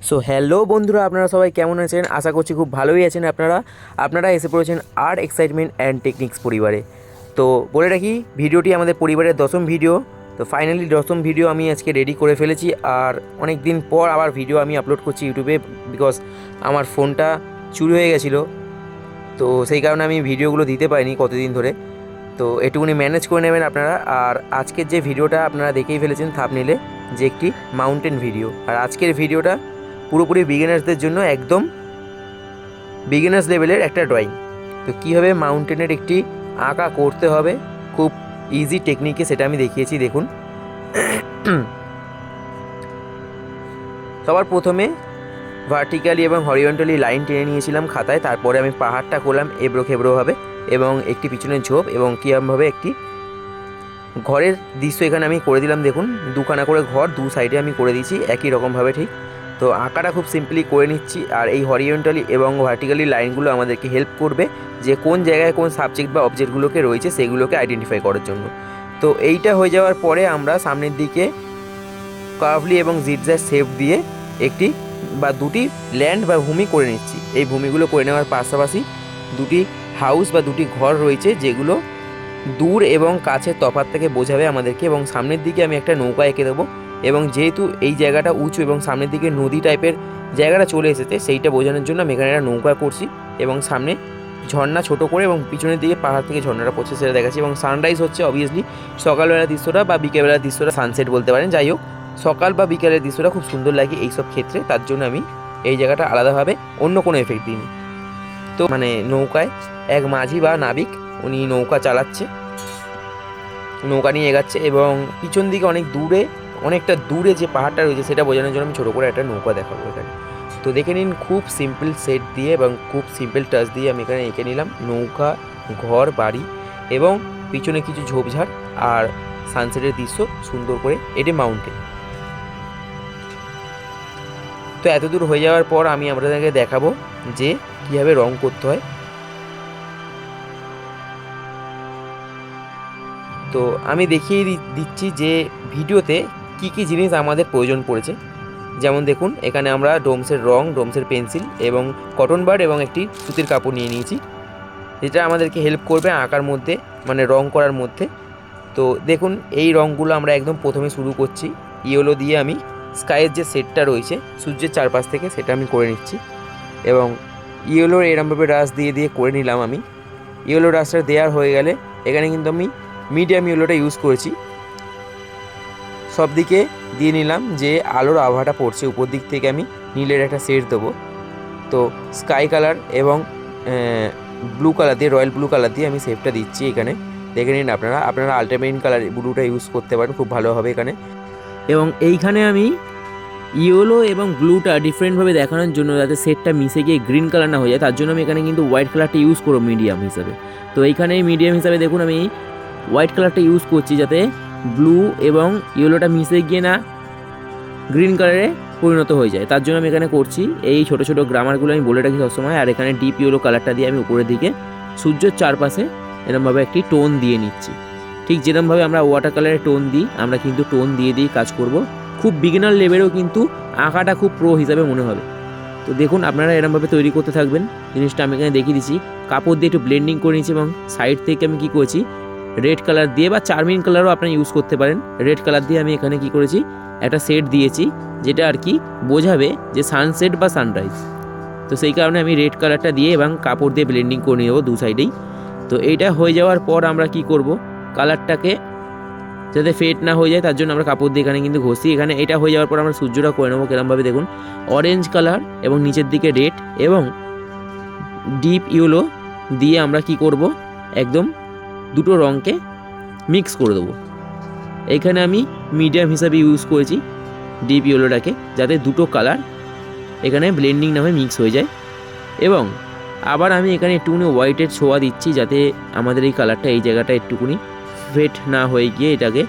So hello বন্ধুরা, আপনারা সবাই কেমন আছেন? আশা করছি খুব ভালোই আছেন। আপনারা এসে পড়েছেন আর্ট এক্সাইটমেন্ট অ্যান্ড টেকনিক্স পরিবারে। তো বলে রাখি, ভিডিওটি আমাদের পরিবারের 10ম ভিডিও। তো ফাইনালি 10ম ভিডিও আমি আজকে রেডি করে ফেলেছি। আর অনেক দিন পর আবার ভিডিও আমি আপলোড করছি ইউটিউবে, বিকজ আমার ফোনটা চুরি হয়ে গেছিলো। তো সেই কারণে আমি ভিডিওগুলো দিতে পারিনি কতদিন ধরে। তো এটুকুনি ম্যানেজ করে নেবেন আপনারা। আর আজকের যে ভিডিওটা আপনারা দেখেই ফেলেছেন থাম্বনেইলে, যে একটি মাউন্টেন ভিডিও। আর আজকের ভিডিওটা পুরোপুরি বিগিনার্সদের জন্য, একদম বিগিনার্স লেভেলের একটা ড্রয়িং। তো কীভাবে মাউন্টেনের একটি আঁকা করতে হবে খুব ইজি টেকনিকে, সেটা আমি দেখিয়েছি। দেখুন, সবার প্রথমে ভার্টিক্যালি এবং হরিজন্টালি লাইন টেনে নিয়েছিলাম খাতায়। তারপরে আমি পাহাড়টা করলাম এবড়ো খেবড়োভাবে, এবং একটি পিছনের ঝোপ, এবং কীরকমভাবে একটি ঘরের দৃশ্য এখানে আমি করে দিলাম। দেখুন, দুখানা করে ঘর দু সাইডে আমি করে দিয়েছি একই রকমভাবে, ঠিক। তো আঁকাটা খুব সিম্পলি করে নিচ্ছি। আর এই হরিজন্টালি এবং ভার্টিক্যালি লাইনগুলো আমাদেরকে হেল্প করবে যে কোন জায়গায় কোন সাবজেক্ট বা অবজেক্টগুলোকে রয়েছে সেগুলোকে আইডেন্টিফাই করার জন্য। তো এইটা হয়ে যাওয়ার পরে আমরা সামনের দিকে কার্ভলি এবং জিগজ্যাগ শেপ দিয়ে একটি বা দুটি ল্যান্ড বা ভূমি করে নিচ্ছি। এই ভূমিগুলো করে নেওয়ার পাশাপাশি দুটি হাউস বা দুটি ঘর রয়েছে, যেগুলো দূর এবং কাছের তফাৎ থেকে বোঝাবে আমাদেরকে। এবং সামনের দিকে আমি একটা নৌকা এঁকে দেবো। এবং যেহেতু এই জায়গাটা উঁচু এবং সামনের দিকে নদী টাইপের জায়গাটা চলে এসেছে, সেইটা বোঝানোর জন্য আমি এখানে একটা নৌকা করছি। এবং সামনে ঝর্ণা ছোট করে, এবং পিছনের দিকে পাহাড় থেকে ঝর্ণাটা পড়ছে সেটা দেখাচ্ছি। এবং সানরাইজ হচ্ছে অবভিয়াসলি সকালবেলার দৃশ্যটা বা বিকেলবেলার দৃশ্যটা, সানসেট বলতে পারেন। যাই হোক, সকাল বা বিকেলের দৃশ্যটা খুব সুন্দর লাগে এইসব ক্ষেত্রে, তার জন্য আমি এই জায়গাটা আলাদাভাবে অন্য কোনো এফেক্ট দিইনি। তো মানে নৌকায় এক মাঝি বা নাবিক, উনি নৌকা চালাচ্ছে, নৌকা নিয়ে এগাচ্ছে, এবং পিছন দিকে অনেকটা দূরে যে পাহাড়টা রয়েছে সেটা বোঝানোর জন্য আমি ছোটো করে একটা নৌকা দেখাবো এখানে। তো দেখে নিন, খুব সিম্পল সেট দিয়ে এবং খুব সিম্পল টাচ দিয়ে আমি এখানে এঁকে নিলাম নৌকা, ঘর, বাড়ি, এবং পিছনে কিছু ঝোপঝাড় আর সানসেটের দৃশ্য সুন্দর করে। এটি মাউন্টেন। তো এতদূর হয়ে যাওয়ার পর আমি আপনাদেরকে দেখাবো যে কীভাবে রং করতে হয়। তো আমি দেখিয়ে দিচ্ছি যে ভিডিওতে কি কি জিনিস আমাদের প্রয়োজন পড়েছে। যেমন দেখুন, এখানে আমরা ডোমসের রং, ডোমসের পেন্সিল এবং কটন বাড এবং একটি সুতির কাপড় নিয়ে নিয়েছি, যেটা আমাদেরকে হেল্প করবে আঁকার মধ্যে, মানে রং করার মধ্যে। তো দেখুন, এই রঙগুলো আমরা একদম প্রথমে শুরু করছি। ইয়েলো দিয়ে আমি স্কাইয়ের যে সেটটা রয়েছে সূর্যের চারপাশ থেকে, সেটা আমি করে নিচ্ছি। এবং ইয়েলোর এরমভাবে রাশ দিয়ে দিয়ে করে নিলাম আমি। ইয়েলো রাশটা দেওয়ার হয়ে গেলে এখানে কিন্তু আমি মিডিয়াম ইয়েলোটা ইউজ করেছি। সব দিকে দিয়ে নিলাম যে আলোর আভাটা পড়ছে উপর দিক থেকে, আমি নীলের একটা শেড দেবো। তো স্কাই কালার এবং ব্লু কালার দিয়ে, রয়্যাল ব্লু কালার দিয়ে আমি শেপটা দিচ্ছি এখানে। দেখে নিন আপনারা আল্টিমেট কালার ব্লুটা ইউজ করতে পারেন, খুব ভালো হবে এখানে। এবং এইখানে আমি ইয়েলো এবং ব্লুটা ডিফারেন্টভাবে দেখানোর জন্য, যাতে সেটটা মিশে গিয়ে গ্রিন কালার না হয়ে যায়, তার জন্য আমি এখানে কিন্তু হোয়াইট কালারটা ইউজ করবো মিডিয়াম হিসাবে। তো এইখানে মিডিয়াম হিসাবে দেখুন আমি হোয়াইট কালারটা ইউজ করছি, যাতে ব্লু এবং ইয়েলোটা মিশে গিয়ে না গ্রিন কালারে পরিণত হয়ে যায়, তার জন্য আমি এখানে করছি। এই ছোটো ছোটো গ্রামারগুলো আমি বলে রাখি সবসময়। আর এখানে ডিপ ইয়েলো কালারটা দিয়ে আমি উপরের দিকে সূর্যের চারপাশে এরমভাবে একটি টোন দিয়ে নিচ্ছি। ঠিক যেরকমভাবে আমরা ওয়াটার কালারের টোন দিই, আমরা কিন্তু টোন দিয়ে কাজ করব। খুব বিগিনার লেভেলেও কিন্তু আঁকাটা খুব প্রো হিসাবে মনে হবে। তো দেখুন, আপনারা এরমভাবে তৈরি করতে থাকবেন। জিনিসটা আমি এখানে দেখিয়ে দিচ্ছি, কাপড় দিয়ে একটু ব্লেন্ডিং করে নিচ্ছি, এবং সাইড থেকে আমি কী করেছি, রেড কালার দিয়ে বা চারমিন কালারও আপনারা ইউজ করতে পারেন। রেড কালার দিয়ে আমি এখানে কী করেছি, একটা সেট দিয়েছি, যেটা আর কি বোঝাবে যে সানসেট বা সানরাইজ। তো সেই কারণে আমি রেড কালারটা দিয়ে এবং কাপড় দিয়ে ব্লেন্ডিং করে নেবো দু সাইডেই। তো এইটা হয়ে যাওয়ার পর আমরা কি করব, কালারটাকে যাতে ফেড না হয়ে যায় তার জন্য আমরা কাপড় দিয়ে এখানে কিন্তু ঘষি। এখানে এটা হয়ে যাওয়ার পর আমরা সূর্যটা করে নেবো কিরমভাবে, দেখুন অরেঞ্জ কালার এবং নিচের দিকে রেড এবং ডিপ ইয়েলো দিয়ে আমরা কি করব, একদম দুটো রঙকে মিক্স করে দেবো। এখানে আমি মিডিয়াম হিসাবে ইউজ করেছি ডিপ ইয়েলোটাকে, যাতে দুটো কালার এখানে ব্লেন্ডিং না হয়ে মিক্স হয়ে যায়। এবং আবার আমি এখানে একটুখানি হোয়াইটের ছোঁয়া দিচ্ছি, যাতে আমাদের এই কালারটা এই জায়গাটা একটুকুনি ফেড না হয়ে গিয়ে এটাকে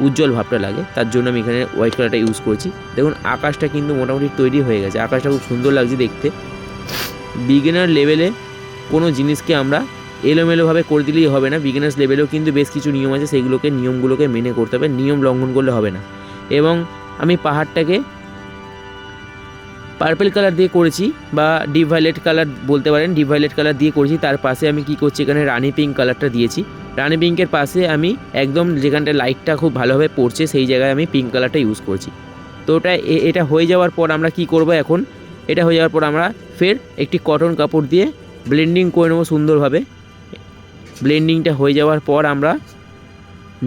উজ্জ্বল ভাবটা লাগে, তার জন্য আমি এখানে হোয়াইট কালারটা ইউজ করেছি। দেখুন, আকাশটা কিন্তু মোটামুটি তৈরি হয়ে গেছে, আকাশটা খুব সুন্দর লাগছে দেখতে। বিগিনার লেভেলে কোনো জিনিসকে আমরা এলোমেলোভাবে করে দিলেই হবে না, বিগিনার্স লেভেলেও কিন্তু বেশ কিছু নিয়ম আছে, নিয়মগুলোকে মেনে করতে হবে, নিয়ম লঙ্ঘন করলে হবে না। এবং আমি পাহাড়টাকে পার্পেল কালার দিয়ে করেছি বা ডিপ ভায়োলেট কালার বলতে পারেন, ডিপ ভায়োলেট কালার দিয়ে করেছি। তার পাশে আমি কি করছি, এখানে রানি পিঙ্ক কালারটা দিয়েছি। রানি পিঙ্কের পাশে আমি একদম যেখানটা লাইটটা খুব ভালোভাবে পড়ছে সেই জায়গায় আমি পিঙ্ক কালারটা ইউজ করছি। তো এটা হয়ে যাওয়ার পর আমরা কি করব এখন, এটা হয়ে যাওয়ার পর আমরা ফের একটি কটন কাপড় দিয়ে ব্লেন্ডিং করে নেবো সুন্দরভাবে। ব্লেন্ডিংটা হয়ে যাওয়ার পর আমরা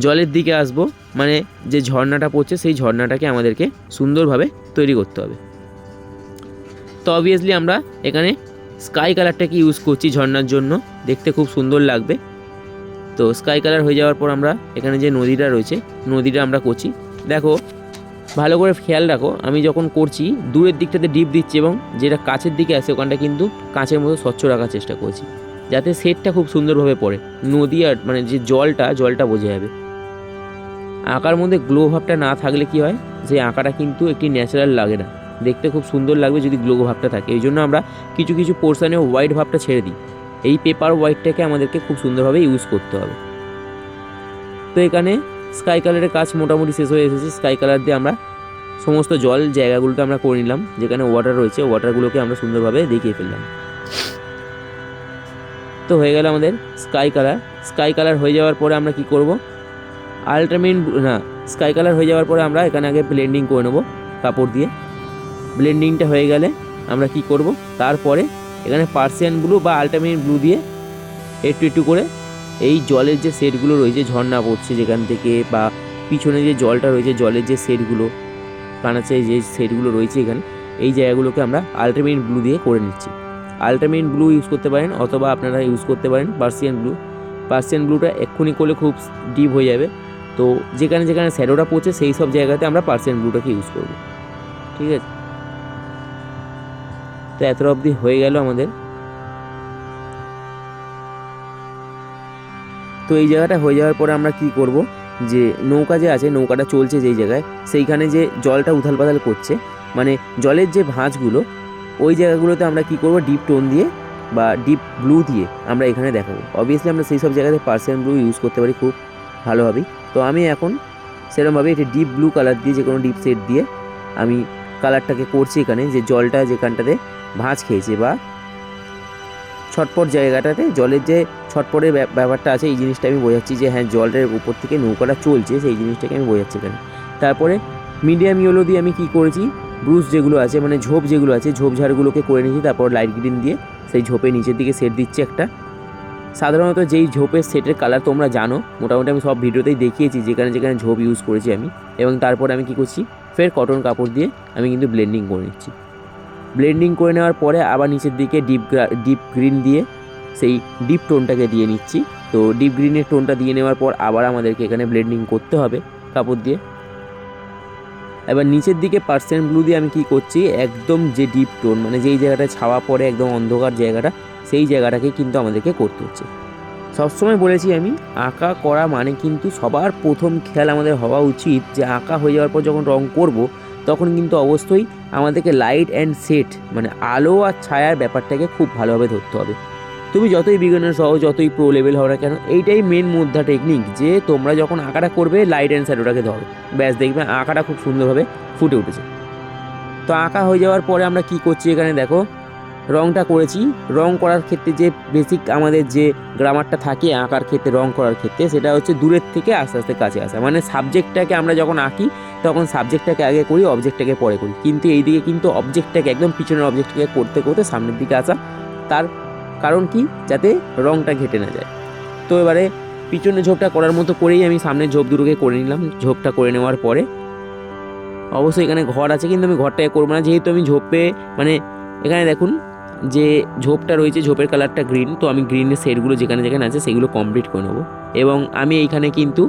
জলের দিকে আসব, মানে যে ঝর্ণাটা পড়ছে সেই ঝর্ণাটাকে আমাদেরকে সুন্দরভাবে তৈরি করতে হবে। তো অবভিয়াসলি আমরা এখানে স্কাই কালারটাকে ইউজ করছি ঝর্ণার জন্য, দেখতে খুব সুন্দর লাগবে। তো স্কাই কালার হয়ে যাওয়ার পর আমরা এখানে যে নদীটা রয়েছে নদীটা আমরা করছি। দেখো ভালো করে খেয়াল রাখো, আমি যখন করছি দূরের দিকটাতে ডিপ দিচ্ছি এবং যেটা কাছের দিকে আসে ওখানটা কিন্তু কাঁচের মতো স্বচ্ছ রাখার চেষ্টা করছি, যাতে শেডটা খুব সুন্দরভাবে পড়ে। নদী আর মানে যে জলটা বোঝা যাবে। আঁকার মধ্যে গ্লো ভাবটা না থাকলে কি হয়, যে আঁকাটা কিন্তু একটি ন্যাচারাল লাগে না, দেখতে খুব সুন্দর লাগবে যদি গ্লো ভাবটা থাকে। এই জন্য আমরা কিছু কিছু পোর্শনে হোয়াইট ভাবটা ছেড়ে দিই। এই পেপার হোয়াইটটাকে আমাদেরকে খুব সুন্দরভাবে ইউজ করতে হবে। তো এখানে স্কাই কালারের কাজ মোটামুটি শেষ হয়ে এসেছে। স্কাই কালার দিয়ে আমরা সমস্ত জল জায়গাগুলোতে আমরা করে নিলাম, যেখানে ওয়াটার রয়েছে ওয়াটারগুলোকে আমরা সুন্দরভাবে দেখিয়ে ফেললাম। তো হয়ে গেল আমাদের স্কাই কালার। স্কাই কালার হয়ে যাওয়ার পরে আমরা কি করব, স্কাই কালার হয়ে যাওয়ার পরে আমরা এখানে আগে ব্লেন্ডিং করে নেব কাপড় দিয়ে। ব্লেন্ডিংটা হয়ে গেলে আমরা কি করব, তারপরে এখানে পার্সিয়ান ব্লু বা আল্ট্রামেরিন ব্লু দিয়ে একটু একটু করে এই জলের যে শেডগুলো রয়েছে, ঝর্ণা পড়ছে যেখান থেকে বা পিছনে যে জলটা রয়েছে জলের যে শেডগুলো, কানাচে যে শেডগুলো রয়েছে এখানে, এই জায়গাগুলোকে আমরা আল্ট্রামেরিন ব্লু দিয়ে করে নিচ্ছি। আল্ট্রামেরিন ব্লু ইউজ করতে পারেন অথবা আপনারা ইউজ করতে পারেন পার্সিয়ান ব্লু। পার্সিয়ান ব্লুটা এক্ষুনি করলে খুব ডিপ হয়ে যাবে, তো যেখানে যেখানে শ্যাডোটা পড়ছে সেই সব জায়গাতে আমরা পার্সিয়ান ব্লুটাকে ইউজ করব। ঠিক আছে, তো এত অবধি হয়ে গেল আমাদের। তো এই জায়গাটা হয়ে যাওয়ার পরে আমরা কি করব, যে নৌকা যে আছে নৌকাটা চলছে যেই জায়গায়, সেইখানে যে জলটা উথাল পাথাল করছে, মানে জলের যে ভাঁজগুলো, ওই জায়গাগুলোতে আমরা কি করব, ডিপ টোন দিয়ে বা ডিপ ব্লু দিয়ে আমরা এখানে দেখাবো। অবভিয়াসলি আমরা সেই সব জায়গাতে পার্সিয়ান ব্লু ইউজ করতে পারি খুব ভালোভাবেই। তো আমি এখন সেরকমভাবে এটা ডিপ ব্লু কালার দিয়ে, যে কোনো ডিপ শেড দিয়ে আমি কালারটাকে করছি এখানে, যে জলটা যেখানটাতে ভাঁজ খেয়েছে বা ছটপট জায়গাটাতে জলের যে ছটপটের ব্যাপারটা আছে, এই জিনিসটা আমি বোঝাচ্ছি যে হ্যাঁ জলের উপর থেকে নৌকাটা চলছে, সেই জিনিসটাকে আমি বোঝাচ্ছি এখানে। তারপরে মিডিয়াম ইয়েলো দিয়ে আমি কি করেছি, ব্রুশ যেগুলো আছে মানে ঝোপ যেগুলো আছে ঝোপঝাড়গুলোকে করে নিয়েছি। তারপর লাইট গ্রিন দিয়ে সেই ঝোপের নিচের দিকে সেট দিচ্ছি একটা। সাধারণত যেই ঝোপের সেটের কালার তোমরা জানো, মোটামুটি আমি সব ভিডিওতেই দেখিয়েছি যেখানে যেখানে ঝোপ ইউজ করেছি আমি। এবং তারপর আমি কি করছি, ফের কটন কাপড় দিয়ে আমি কিন্তু ব্লেন্ডিং করে নিচ্ছি। ব্লেন্ডিং করে নেওয়ার পরে আবার নিচের দিকে ডিপ গ্রিন দিয়ে সেই ডিপ টোনটাকে দিয়ে নিচ্ছি। তো ডিপ গ্রিনের টোনটা দিয়ে নেওয়ার পর আবার আমাদেরকে এখানে ব্লেন্ডিং করতে হবে কাপড় দিয়ে। এবার নিচের দিকে পার্সিয়ান ব্লু দিয়ে আমি কি করছি, একদম যে ডিপ টোন মানে যেই জায়গাটায় ছাওয়া পড়ে একদম অন্ধকার জায়গাটা, সেই জায়গাটাকে কিন্তু আমাদেরকে করতে হচ্ছে। সবসময় বলেছি আমি, আঁকা করা মানে কিন্তু সবার প্রথম খেয়াল আমাদের হওয়া উচিত যে আঁকা হয়ে যাওয়ার পর যখন রং করব তখন কিন্তু অবশ্যই আমাদেরকে লাইট অ্যান্ড সেট মানে আলো আর ছায়ার ব্যাপারটাকে খুব ভালোভাবে ধরতে হবে। তুমি যতই বিগিনার হও, যতই প্রো লেভেল হও না কেন, এইটাই মেন মুদ্রা টেকনিক, যে তোমরা যখন আঁকাটা করবে লাইট অ্যান্ড শ্যাডোটাকে ধরো, ব্যাস দেখবে আঁকাটা খুব সুন্দরভাবে ফুটে উঠেছে। তো আঁকা হয়ে যাওয়ার পরে আমরা কি করছি, এখানে দেখো রংটা করেছি। রং করার ক্ষেত্রে যে বেসিক আমাদের যে গ্রামারটা থাকে আঁকার ক্ষেত্রে, রং করার ক্ষেত্রে, সেটা হচ্ছে দূরের থেকে আস্তে আস্তে কাছে আসা। মানে সাবজেক্টটাকে আমরা যখন আঁকি তখন সাবজেক্টটাকে আগে করি, অবজেক্টটাকে পরে করি, কিন্তু এই দিকে কিন্তু অবজেক্টটাকে একদম পিছনের অবজেক্টটাকে করতে করতে সামনের দিকে আসা। তার কারণ কি, যাতে রংটা ঘেটে না যায়। তো এবারে পিছনের ঝোপটা করার মতো করেই আমি সামনের ঝোপ দুটোকে করে নিলাম। ঝোপটা করে নেওয়ার পরে অবশ্যই এখানে ঘর আছে, কিন্তু আমি ঘরটাকে করবো না, যেহেতু আমি ঝোপে মানে এখানে দেখুন যে ঝোপটা রয়েছে, ঝোপের কালারটা গ্রিন, তো আমি গ্রিনের শেডগুলো যেখানে যেখানে আছে সেগুলো কমপ্লিট করে নেবো। এবং আমি এইখানে কিন্তু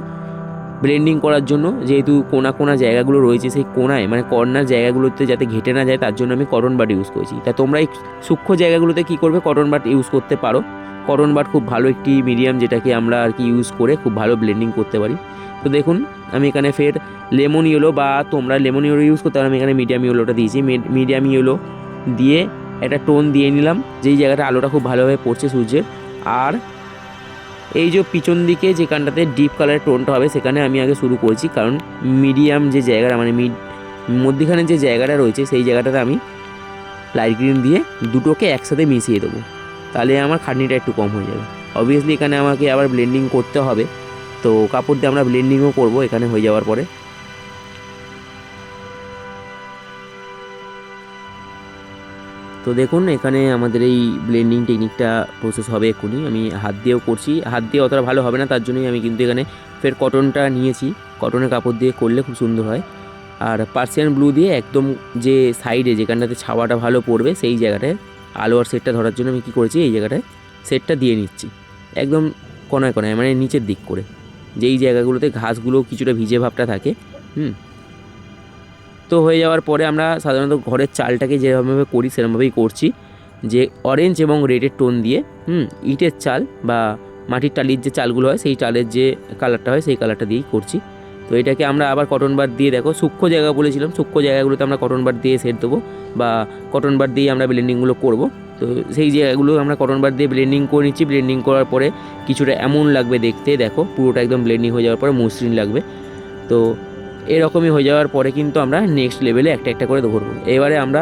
ব্লেন্ডিং করার জন্য, যেহেতু কোনা কোনা জায়গাগুলো রয়েছে, সেই কোনায় মানে কর্নার জায়গাগুলোতে যাতে ঘেটে না যায় তার জন্য আমি কটন বাড ইউজ করেছি। তা তোমরা এই সূক্ষ্ম জায়গাগুলোতে কী করবে, কটন বাড ইউজ করতে পারো। কটন বাড খুব ভালো একটি মিডিয়াম, যেটাকে আমরা আর কি ইউজ করে খুব ভালো ব্লেন্ডিং করতে পারি। তো দেখুন আমি এখানে ফের লেমন ইয়েলো, বা তোমরা লেমন ইয়েলো ইউজ করতে পারো, আমি এখানে মিডিয়াম ইয়েলোটা দিয়েছি। মিডিয়াম ইয়েলো দিয়ে একটা টোন দিয়ে নিলাম, যেই জায়গাটা আলোটা খুব ভালোভাবে পড়ছে সূর্যের। আর এই যে পিছন দিকে যেখানটাতে ডিপ কালারের টোনটা হবে সেখানে আমি আগে শুরু করছি, কারণ মিডিয়াম যে জায়গাটা মানে মধ্যিখানে যে জায়গাটা রয়েছে সেই জায়গাটাতে আমি লাইট গ্রিন দিয়ে দুটোকে একসাথে মিশিয়ে দেবো, তাহলে আমার খাটনিটা একটু কম হয়ে যাবে। অবভিয়াসলি এখানে আমাকে আবার ব্লেন্ডিং করতে হবে, তো কাপড় দিয়ে আমরা ব্লেন্ডিংও করব এখানে হয়ে যাওয়ার পরে। তো দেখুন এখানে আমাদের এই ব্লেন্ডিং টেকনিকটা প্রসেস হবে এক্ষুনি। আমি হাত দিয়েও করছি, হাত দিয়ে অতটা ভালো হবে না, তার জন্যই আমি কিন্তু এখানে ফের কটনটা নিয়েছি। কটনের কাপড় দিয়ে করলে খুব সুন্দর হয়। আর পার্সিয়ান ব্লু দিয়ে একদম যে সাইডে যেখানটাতে ছাওয়াটা ভালো পড়বে সেই জায়গাটায় আলো আর সেটটা ধরার জন্য আমি কী করেছি, এই জায়গাটায় সেটটা দিয়ে নিচ্ছি একদম কোনায় কোনায়, মানে নিচের দিক করে, যেই জায়গাগুলোতে ঘাসগুলো কিছুটা ভিজে ভাবটা থাকে। তো হয়ে যাওয়ার পরে আমরা সাধারণত ঘরের চালটাকে যেরকমভাবে করি সেরকমভাবেই করছি, যে অরেঞ্জ এবং রেডের টোন দিয়ে ইটের চাল বা মাটির টালির যে চালগুলো হয় সেই চালের যে কালারটা হয় সেই কালারটা দিয়েই করছি। তো এটাকে আমরা আবার কটন বার দিয়ে, দেখো সূক্ষ্ম জায়গা বলেছিলাম, সূক্ষ্ম জায়গাগুলোতে আমরা কটন বার দিয়ে সেট দেবো বা কটন বার দিয়ে আমরা ব্লেন্ডিংগুলো করব। তো সেই জায়গাগুলো আমরা কটন বার দিয়ে ব্লেন্ডিং করে নিচ্ছি। ব্লেন্ডিং করার পরে কিছুটা এমন লাগবে দেখতে, দেখো পুরোটা একদম ব্লেন্ডিং হয়ে যাওয়ার পরে মসৃণ লাগবে। তো এরকমই হয়ে যাওয়ার পরে কিন্তু আমরা নেক্সট লেভেলে একটা একটা করে ধরবো। এবারে আমরা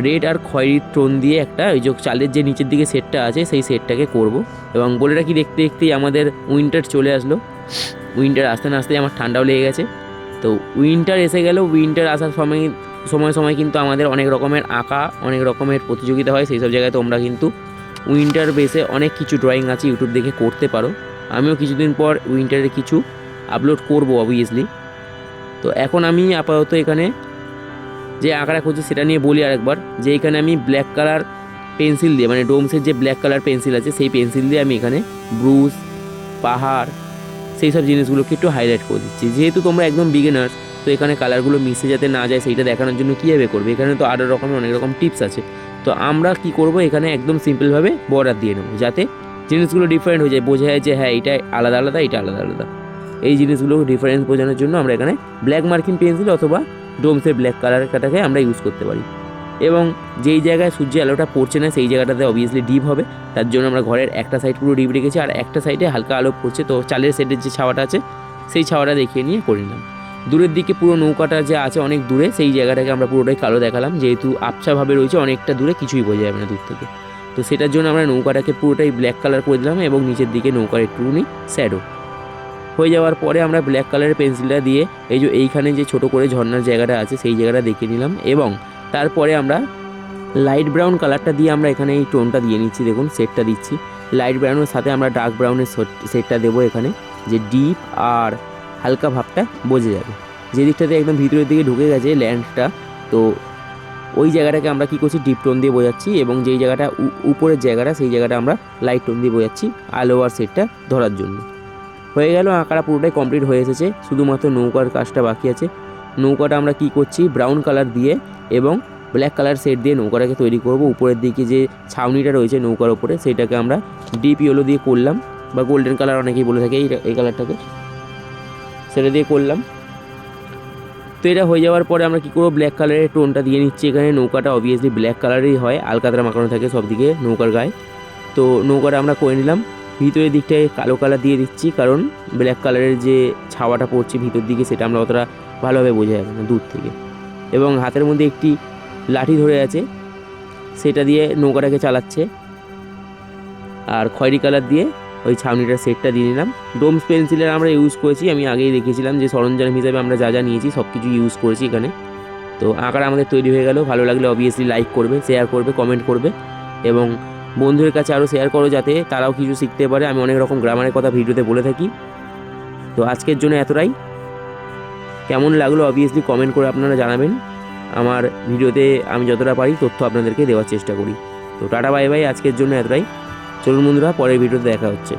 রেড আর খয়েরির টোন দিয়ে একটা ওই যে চালের যে নিচের দিকে সেটটা আছে সেই সেটটাকে করব। এবং বলে রাখি, দেখতে দেখতেই আমাদের উইন্টার চলে আসলো। উইন্টার আসতে না আসতেই আমার ঠান্ডাও লেগে গেছে। তো উইন্টার এসে গেল, উইন্টার আসার সময় কিন্তু আমাদের অনেক রকমের আঁকা, অনেক রকমের প্রতিযোগিতা হয়। সেই সব জায়গায় তোমরা কিন্তু উইন্টার বেসে অনেক কিছু ড্রয়িং আছে ইউটিউব দেখে করতে পারো। আমিও কিছুদিন পর উইন্টারের কিছু আপলোড করবো অবভিয়াসলি। তো এখন আমি আপাতত এখানে যে আঁকাটা করছি সেটা নিয়ে বলি আরেকবার, যে এখানে আমি ব্ল্যাক কালার পেন্সিল দিয়ে, মানে ডোমসের যে ব্ল্যাক কালার পেন্সিল আছে সেই পেন্সিল দিয়ে আমি এখানে ব্রুজ, পাহাড়, সেই সব জিনিসগুলোকে একটু হাইলাইট করে দিচ্ছি। যেহেতু তোমরা একদম বিগিনার্স, তো এখানে কালারগুলো মিশে যাতে না যায় সেইটা দেখানোর জন্য কীভাবে করবে, এখানে তো আরও রকমের অনেক রকম টিপস আছে। তো আমরা কি করব, এখানে একদম সিম্পলভাবে বর্ডার দিয়ে নেবো, যাতে জিনিসগুলো ডিফারেন্ট হয়ে যায়, বোঝা যায় যে হ্যাঁ এটা আলাদা আলাদা, এটা আলাদা আলাদা। এই জিনিসগুলো ডিফারেন্স বোঝানোর জন্য আমরা এখানে ব্ল্যাক মার্কিং পেন্সিল অথবা ডোমসের ব্ল্যাক কালারটাকে আমরা ইউজ করতে পারি। এবং যেই জায়গায় সূর্যের আলোটা পড়ছে না সেই জায়গাটাতে অবভিয়াসলি ডিপ হবে, তার জন্য আমরা ঘরের একটা সাইড পুরো ডিপ রেখেছি আর একটা সাইডে হালকা আলো পড়ছে। তো চালের সাইডের যে ছাওয়াটা আছে সেই ছাওয়াটা দেখিয়ে নিয়ে করে নিলাম। দূরের দিকে পুরো নৌকাটা যে আছে অনেক দূরে, সেই জায়গাটাকে আমরা পুরোটাই কালো দেখালাম, যেহেতু আবছাভাবে রয়েছে অনেকটা দূরে, কিছুই বোঝা যাবে না দূর থেকে। তো সেটার জন্য আমরা নৌকাটাকে পুরোটাই ব্ল্যাক কালার করে দিলাম এবং নিচের দিকে নৌকার একটুখানি শ্যাডো হয়ে যাওয়ার পরে আমরা ব্ল্যাক কালারের পেন্সিলটা দিয়ে এই যে এইখানে যে ছোটো করে ঝর্নার জায়গাটা আছে সেই জায়গাটা দেখিয়ে নিলাম। এবং তারপরে আমরা লাইট ব্রাউন কালারটা দিয়ে আমরা এখানে এই টোনটা দিয়ে নিচ্ছি, দেখুন সেটটা দিচ্ছি। লাইট ব্রাউনের সাথে আমরা ডার্ক ব্রাউনের সেটটা দেবো এখানে, যে ডিপ আর হালকা ভাবটা বোঝা যাবে। যে দিকটাতে একদম ভিতরের দিকে ঢুকে গেছে ল্যান্ডটা, তো ওই জায়গাটাকে আমরা কী করছি, ডিপ টোন দিয়ে বোঝাচ্ছি। এবং যেই জায়গাটা উপরের জায়গাটা সেই জায়গাটা আমরা লাইট টোন দিয়ে বোঝাচ্ছি আলো আর সেটটা ধরার জন্য। হয়ে গেল, আঁকাটা পুরোটাই কমপ্লিট হয়ে এসেছে, শুধুমাত্র নৌকার কাজটা বাকি আছে। নৌকাটা আমরা কি করছি, ব্রাউন কালার দিয়ে এবং ব্ল্যাক কালার সেট দিয়ে নৌকাটাকে তৈরি করব। উপরের দিকে যে ছাউনিটা রয়েছে নৌকার উপরে সেইটাকে আমরা ডিপ ইয়েলো দিয়ে করলাম, বা গোল্ডেন কালার অনেকেই বলে থাকে এই কালারটাকে, সেটা দিয়ে করলাম। তো এটা হয়ে যাওয়ার পরে আমরা কী করবো, ব্ল্যাক কালারের টোনটা দিয়ে নিচ্ছি এখানে। নৌকাটা অবভিয়াসলি ব্ল্যাক কালারেরই হয়, আলকাতরা মাখানো থাকে সব দিকে নৌকার গায়ে। তো নৌকাটা আমরা করে নিলাম, ভিতরের দিকটায় কালো কালার দিয়ে দিচ্ছি, কারণ ব্ল্যাক কালারের যে ছাওয়াটা পড়ছে ভিতর দিকে সেটা আমরা অতটা ভালোভাবে বোঝা যাবে না দূর থেকে। এবং হাতের মধ্যে একটি লাঠি ধরে আছে, সেটা দিয়ে নৌকাটাকে চালাচ্ছে। আর খয়েরি কালার দিয়ে ওই ছাউনিটার সেটটা দিয়ে নিলাম। ডোমস পেন্সিলের আমরা ইউজ করেছি, আমি আগেই দেখিয়েছিলাম যে সরঞ্জাম হিসেবে আমরা যা যা নিয়েছি সব কিছু ইউজ করেছি এখানে। তো আঁকাটা আমাদের তৈরি হয়ে গেল। ভালো লাগলে অবভিয়াসলি লাইক করবে, শেয়ার করবে, কমেন্ট করবে এবং বন্ধুদের কাছে আরও শেয়ার করো যাতে তারাও কিছু শিখতে পারে। আমি অনেক রকম গ্রামারের কথা ভিডিওতে বলে থাকি। তো আজকের জন্য এতটাই। কেমন লাগলো অবভিয়াসলি কমেন্ট করে আপনারা জানাবেন। আমার ভিডিওতে আমি যতটা পারি তথ্য আপনাদেরকে দেওয়ার চেষ্টা করি। তো টাটা বাই বাই, আজকের জন্য এতটাই। চলুন বন্ধুরা, পরের ভিডিওতে দেখা হচ্ছে।